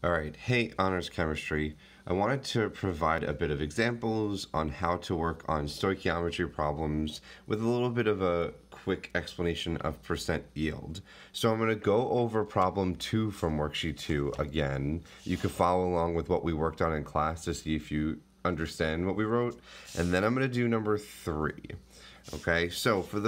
All right, hey Honors Chemistry. I wanted to provide a bit of examples on how to work on stoichiometry problems with a little bit of a quick explanation of percent yield. So I'm going to go over problem 2 from worksheet 2 again. You can follow along with what we worked on in class to see if you understand what we wrote. And then I'm going to do number 3. Okay, so for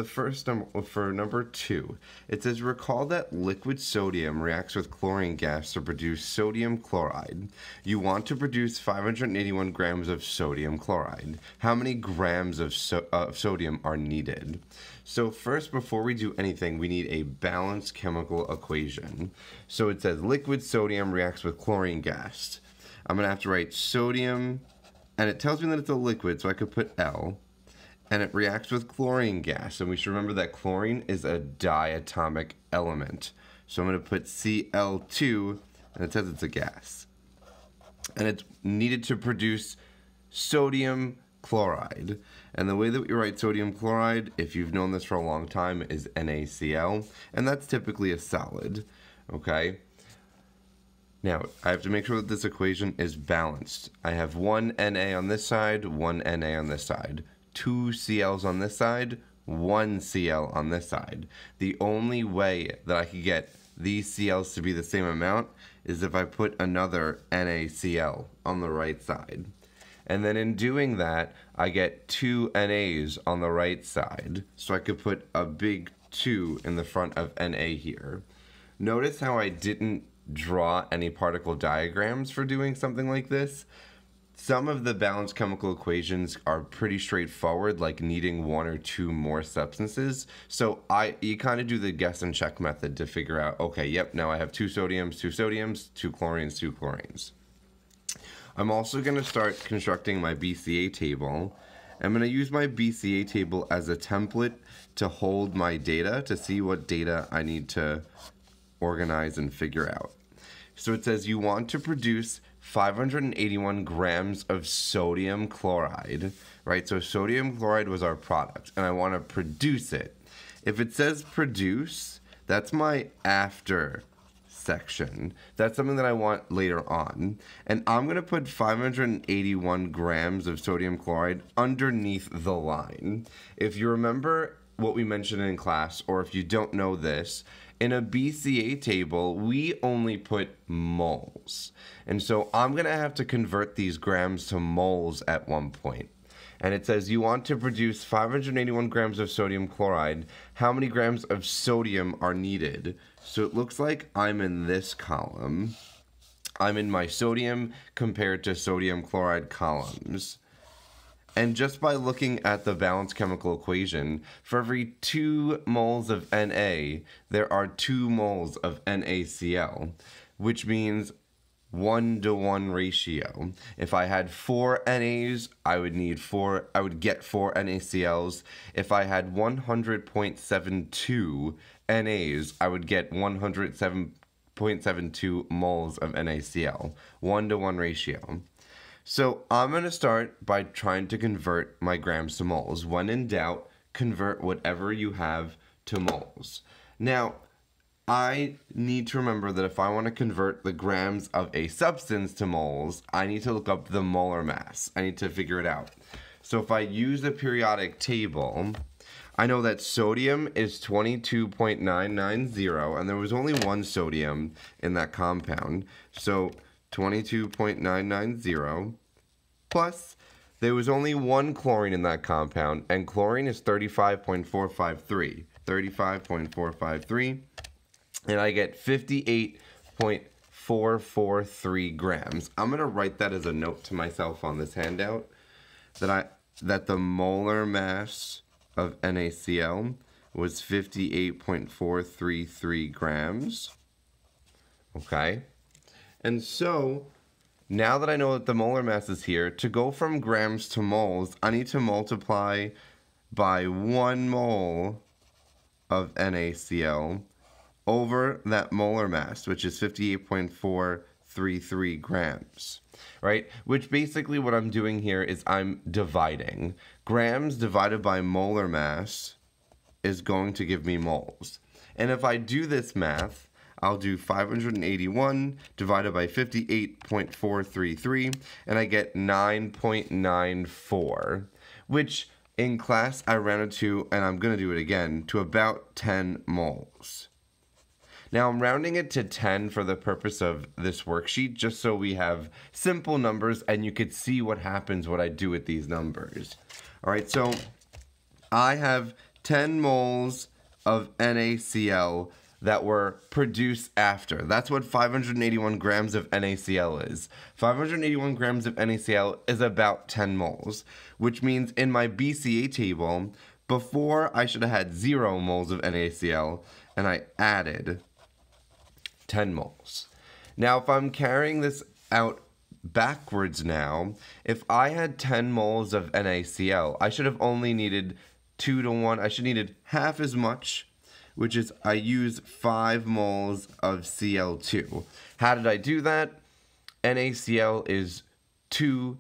number 2, it says recall that liquid sodium reacts with chlorine gas to produce sodium chloride. You want to produce 581 grams of sodium chloride. How many grams of sodium are needed? So first, before we do anything, we need a balanced chemical equation. So it says liquid sodium reacts with chlorine gas. I'm going to have to write sodium, and it tells me that it's a liquid, so I could put L. And it reacts with chlorine gas. And we should remember that chlorine is a diatomic element. So I'm going to put Cl2, and it says it's a gas. And it's needed to produce sodium chloride. And the way that we write sodium chloride, if you've known this for a long time, is NaCl. And that's typically a solid. Okay? Now, I have to make sure that this equation is balanced. I have one Na on this side, one Na on this side. 2 Cl's on this side, 1 Cl on this side. The only way that I could get these Cl's to be the same amount is if I put another NaCl on the right side. And then in doing that, I get 2 NAs on the right side. So I could put a big 2 in the front of Na here. Notice how I didn't draw any particle diagrams for doing something like this. Some of the balanced chemical equations are pretty straightforward, like needing 1 or 2 more substances. So you kind of do the guess and check method to figure out, okay, yep, now I have 2 sodiums, 2 sodiums, 2 chlorines, 2 chlorines. I'm also going to start constructing my BCA table. I'm going to use my BCA table as a template to hold my data, to see what data I need to organize and figure out. So it says you want to produce 581 grams of sodium chloride, right? So sodium chloride was our product, and I want to produce it. If it says produce, that's my after section. That's something that I want later on. And I'm going to put 581 grams of sodium chloride underneath the line. If you remember what we mentioned in class, or if you don't know this, in a BCA table, we only put moles. And so I'm going to have to convert these grams to moles at one point. And it says you want to produce 581 grams of sodium chloride. How many grams of sodium are needed? So it looks like I'm in this column. I'm in my sodium compared to sodium chloride columns. And just by looking at the balanced chemical equation, for every 2 moles of Na, there are 2 moles of NaCl, which means 1-to-1 ratio. If I had 4 NAs, I would get 4 NaCls. If I had 100.72 NAs, I would get 107.72 moles of NaCl. 1-to-1 ratio. So I'm going to start by trying to convert my grams to moles. When in doubt, convert whatever you have to moles. Now, I need to remember that if I want to convert the grams of a substance to moles, I need to look up the molar mass. I need to figure it out. So if I use the periodic table, I know that sodium is 22.990, and there was only 1 sodium in that compound. So 22.990 plus there was only 1 chlorine in that compound, and chlorine is 35.453, and I get 58.443 grams. I'm going to write that as a note to myself on this handout, that the molar mass of NaCl was 58.433 grams. Okay? And so, now that I know that the molar mass is here, to go from grams to moles, I need to multiply by 1 mole of NaCl over that molar mass, which is 58.433 grams, right? Which basically what I'm doing here is I'm dividing. Grams divided by molar mass is going to give me moles. And if I do this math, I'll do 581 divided by 58.433, and I get 9.94, which in class I rounded to, and I'm going to do it again, to about 10 moles. Now I'm rounding it to 10 for the purpose of this worksheet, just so we have simple numbers and you could see what happens when I do with these numbers. All right, so I have 10 moles of NaCl that were produced after. That's what 581 grams of NaCl is. 581 grams of NaCl is about 10 moles, which means in my BCA table, before I should have had 0 moles of NaCl, and I added 10 moles. Now, if I'm carrying this out backwards now, if I had 10 moles of NaCl, I should have only needed 2 to 1. I should have needed half as much, which is I use 5 moles of Cl2. How did I do that? NaCl is 2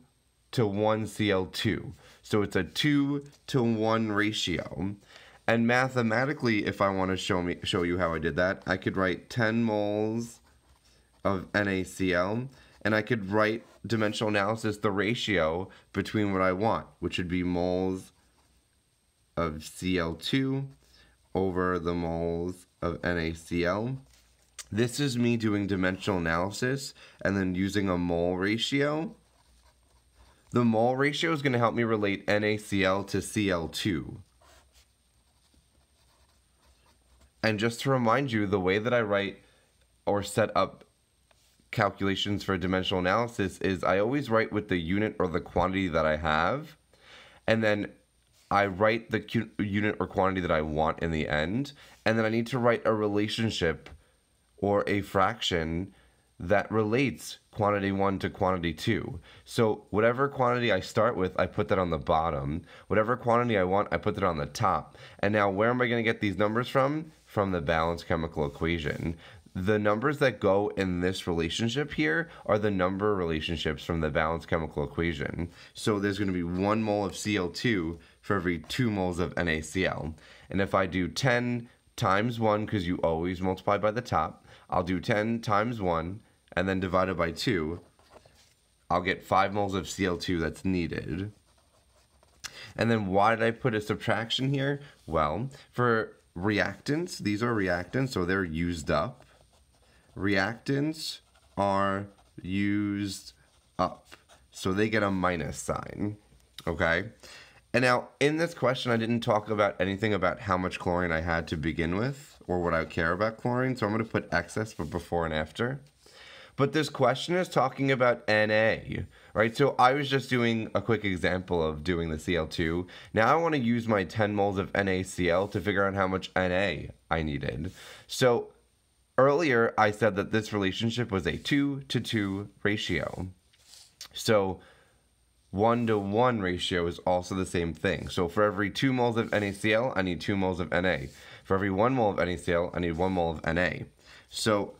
to 1 Cl2. So it's a 2 to 1 ratio. And mathematically, if I want to show you how I did that, I could write 10 moles of NaCl, and I could write dimensional analysis, the ratio between what I want, which would be moles of Cl2 over the moles of NaCl. This is me doing dimensional analysis and then using a mole ratio. The mole ratio is going to help me relate NaCl to Cl2. And just to remind you, the way that I write or set up calculations for dimensional analysis is I always write with the unit or the quantity that I have, and then I write the unit or quantity that I want in the end, and then I need to write a relationship or a fraction that relates quantity 1 to quantity 2. So whatever quantity I start with, I put that on the bottom. Whatever quantity I want, I put that on the top. And now where am I going to get these numbers from? From the balanced chemical equation. The numbers that go in this relationship here are the number relationships from the balanced chemical equation. So there's going to be 1 mole of Cl2 for every 2 moles of NaCl. And if I do 10 times 1, because you always multiply by the top, I'll do 10 times 1, and then divided by 2, I'll get 5 moles of Cl2 that's needed. And then why did I put a subtraction here? Well, for reactants, these are reactants, so they're used up. Reactants are used up, so they get a minus sign, okay? And now, in this question, I didn't talk about anything about how much chlorine I had to begin with, or what I care about chlorine, so I'm going to put excess for before and after. But this question is talking about Na, right? So I was just doing a quick example of doing the Cl2. Now I want to use my 10 moles of NaCl to figure out how much Na I needed. So earlier I said that this relationship was a 2 to 2 ratio. So 1 to 1 ratio is also the same thing. So for every 2 moles of NaCl, I need 2 moles of Na. For every 1 mole of NaCl, I need 1 mole of Na. So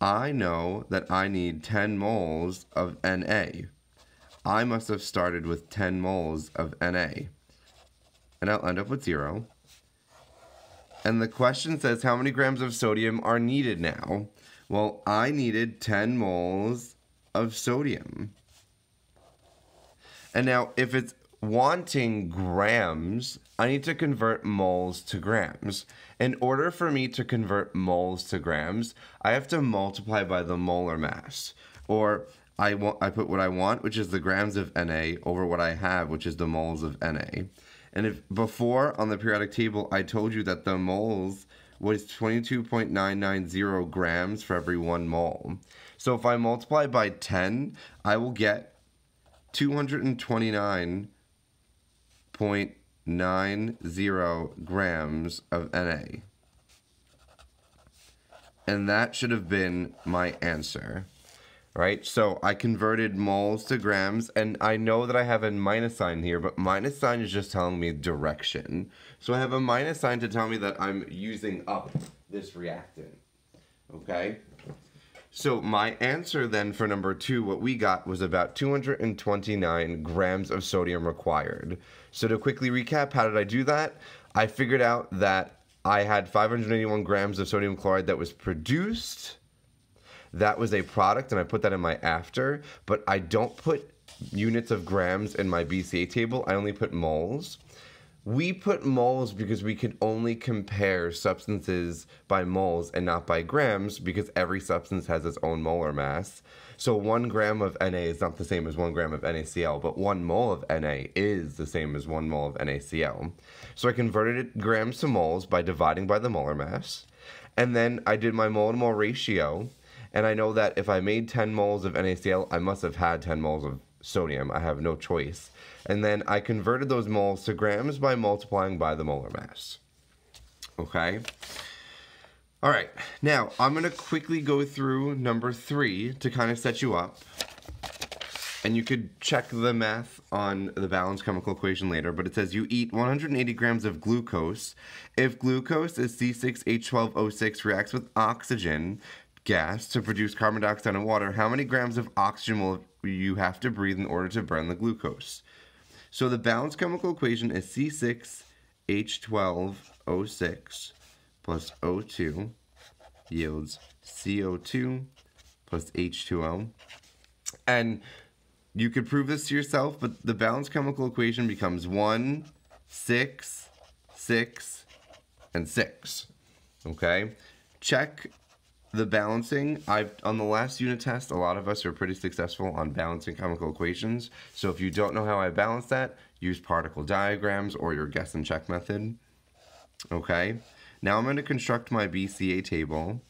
I know that I need 10 moles of Na. I must have started with 10 moles of Na. And I'll end up with 0. And the question says how many grams of sodium are needed now? Well, I needed 10 moles of sodium. And now, if it's wanting grams, I need to convert moles to grams. In order for me to convert moles to grams, I have to multiply by the molar mass. Or I put what I want, which is the grams of Na, over what I have, which is the moles of Na. And if before on the periodic table, I told you that the moles was 22.990 grams for every 1 mole. So if I multiply by 10, I will get 229.90 grams of Na. And that should have been my answer, right? So I converted moles to grams, and I know that I have a minus sign here, but minus sign is just telling me direction. So I have a minus sign to tell me that I'm using up this reactant, okay? So my answer then for number 2, what we got was about 229 grams of sodium required. So to quickly recap, how did I do that? I figured out that I had 581 grams of sodium chloride that was produced. That was a product, and I put that in my after, but I don't put units of grams in my BCA table. I only put moles. We put moles because we can only compare substances by moles and not by grams, because every substance has its own molar mass. So 1 gram of Na is not the same as 1 gram of NaCl, but 1 mole of Na is the same as 1 mole of NaCl. So I converted it grams to moles by dividing by the molar mass. And then I did my mole to mole ratio. And I know that if I made 10 moles of NaCl, I must have had 10 moles of sodium. I have no choice. And then I converted those moles to grams by multiplying by the molar mass. Okay? All right. Now, I'm going to quickly go through number 3 to kind of set you up. And you could check the math on the balanced chemical equation later, but it says you eat 180 grams of glucose. If glucose is C6H12O6 reacts with oxygen gas to produce carbon dioxide and water, how many grams of oxygen will you have to breathe in order to burn the glucose? So the balanced chemical equation is C6H12O6 plus O2 yields CO2 plus H2O. And you could prove this to yourself, but the balanced chemical equation becomes 1, 6, 6, and 6. Okay? Check the balancing. On the last unit test, a lot of us are pretty successful on balancing chemical equations. So if you don't know how I balance that, use particle diagrams or your guess and check method. Okay? Now I'm going to construct my BCA table.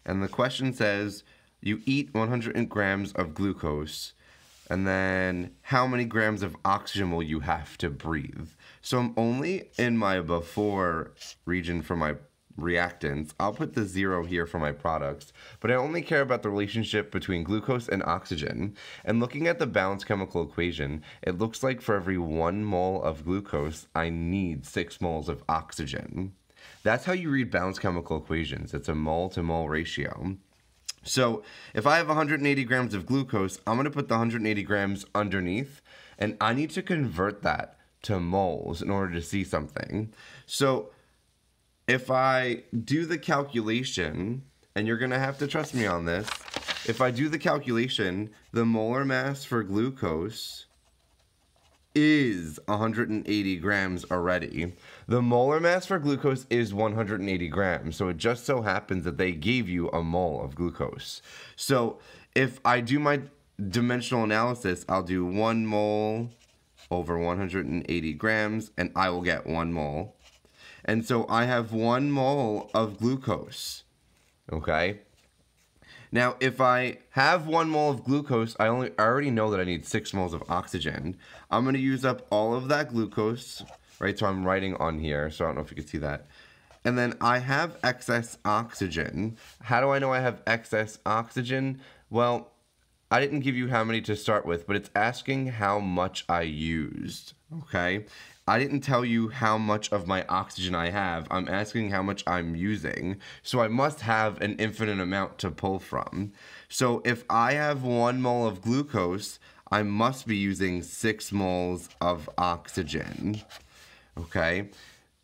And the question says, you eat 100 grams of glucose, and then how many grams of oxygen will you have to breathe? So I'm only in my before region for my reactants. I'll put the 0 here for my products, but I only care about the relationship between glucose and oxygen. And looking at the balanced chemical equation, it looks like for every 1 mole of glucose, I need 6 moles of oxygen. That's how you read balanced chemical equations. It's a mole to mole ratio. So if I have 180 grams of glucose, I'm going to put the 180 grams underneath, and I need to convert that to moles in order to see something. So if I do the calculation, and you're going to have to trust me on this, if I do the calculation, the molar mass for glucose is 180 grams already. The molar mass for glucose is 180 grams, so it just so happens that they gave you a mole of glucose. So if I do my dimensional analysis, I'll do 1 mole over 180 grams, and I will get 1 mole. And so I have 1 mole of glucose, okay? Now, if I have 1 mole of glucose, I already know that I need 6 moles of oxygen. I'm going to use up all of that glucose, right? So I'm writing on here, so I don't know if you can see that. And then I have excess oxygen. How do I know I have excess oxygen? Well, I didn't give you how many to start with, but it's asking how much I used, okay? I didn't tell you how much of my oxygen I have. I'm asking how much I'm using. So I must have an infinite amount to pull from. So if I have 1 mole of glucose, I must be using 6 moles of oxygen. Okay?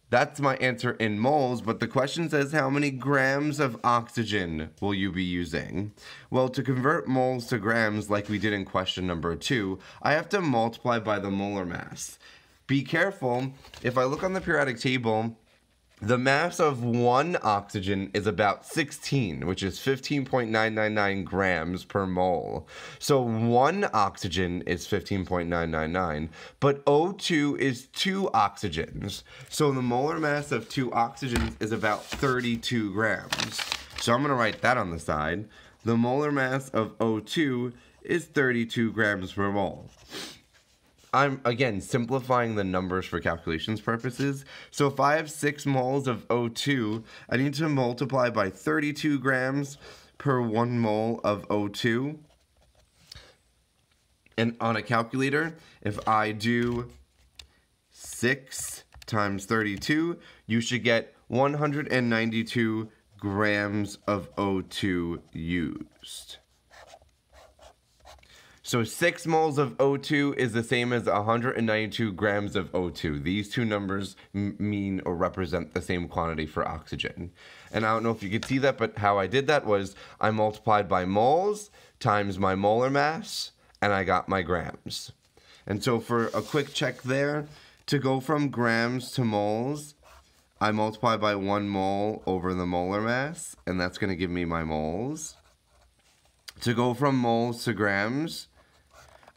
That's my answer in moles, but the question says how many grams of oxygen will you be using? Well, to convert moles to grams like we did in question number 2, I have to multiply by the molar mass. Be careful, if I look on the periodic table, the mass of 1 oxygen is about 16, which is 15.999 grams per mole. So 1 oxygen is 15.999, but O2 is 2 oxygens. So the molar mass of 2 oxygens is about 32 grams. So I'm going to write that on the side. The molar mass of O2 is 32 grams per mole. I'm, again, simplifying the numbers for calculations purposes. So if I have 6 moles of O2, I need to multiply by 32 grams per 1 mole of O2. And on a calculator, if I do 6 times 32, you should get 192 grams of O2 used. So 6 moles of O2 is the same as 192 grams of O2. These two numbers mean or represent the same quantity for oxygen. And I don't know if you could see that, but how I did that was I multiplied by moles times my molar mass, and I got my grams. And so for a quick check there, to go from grams to moles, I multiply by 1 mole over the molar mass, and that's going to give me my moles. To go from moles to grams,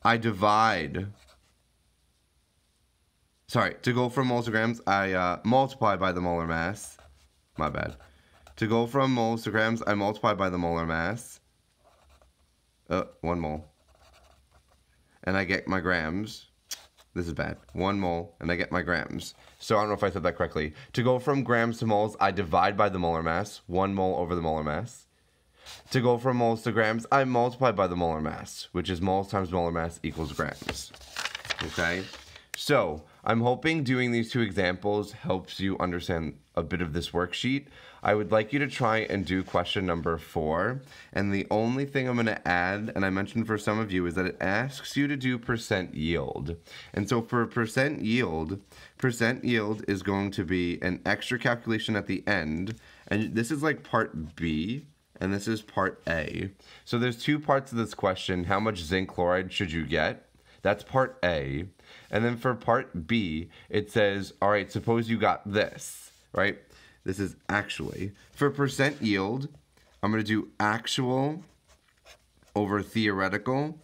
I divide. Sorry, to go from moles to grams, I multiply by the molar mass. My bad. To go from moles to grams, I multiply by the molar mass. 1 mole. And I get my grams. This is bad. 1 mole, and I get my grams. So I don't know if I said that correctly. To go from grams to moles, I divide by the molar mass. 1 mole over the molar mass. To go from moles to grams, I multiply by the molar mass, which is moles times molar mass equals grams. Okay? So, I'm hoping doing these two examples helps you understand a bit of this worksheet. I would like you to try and do question number 4. And the only thing I'm going to add, and I mentioned for some of you, is that it asks you to do percent yield. And so for percent yield is going to be an extra calculation at the end. And this is like part B. And this is part A. So there's 2 parts of this question. How much zinc chloride should you get? That's part A. And then for part B, it says, all right, suppose you got this, right? This is actually. For percent yield, I'm going to do actual over theoretical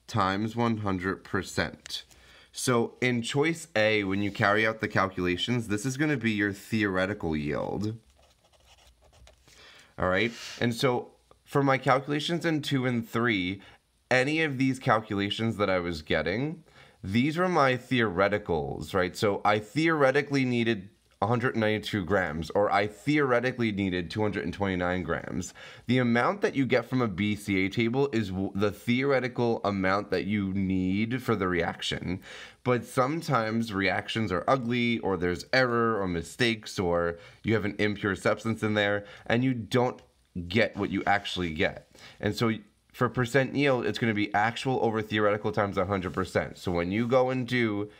times 100%. So in choice A, when you carry out the calculations, this is going to be your theoretical yield. All right, and so for my calculations in 2 and 3, any of these calculations that I was getting, these were my theoreticals, right? So I theoretically needed 192 grams, or I theoretically needed 229 grams. The amount that you get from a BCA table is the theoretical amount that you need for the reaction. But sometimes reactions are ugly, or there's error or mistakes, or you have an impure substance in there, and you don't get what you actually get. And so for percent yield, it's going to be actual over theoretical times 100%. So when you go and do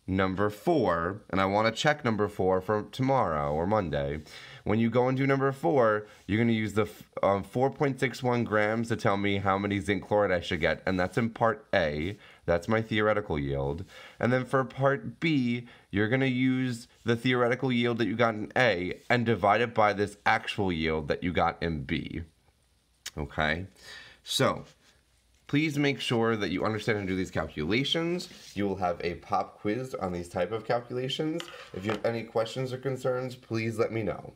number 4, and I want to check number 4 for tomorrow or Monday. When you go and do number 4, you're going to use the 4.61 grams to tell me how many zinc chloride I should get, and that's in part A. That's my theoretical yield. And then for part B, you're going to use the theoretical yield that you got in A and divide it by this actual yield that you got in B. Okay? So, please make sure that you understand and do these calculations. You will have a pop quiz on these type of calculations. If you have any questions or concerns, please let me know.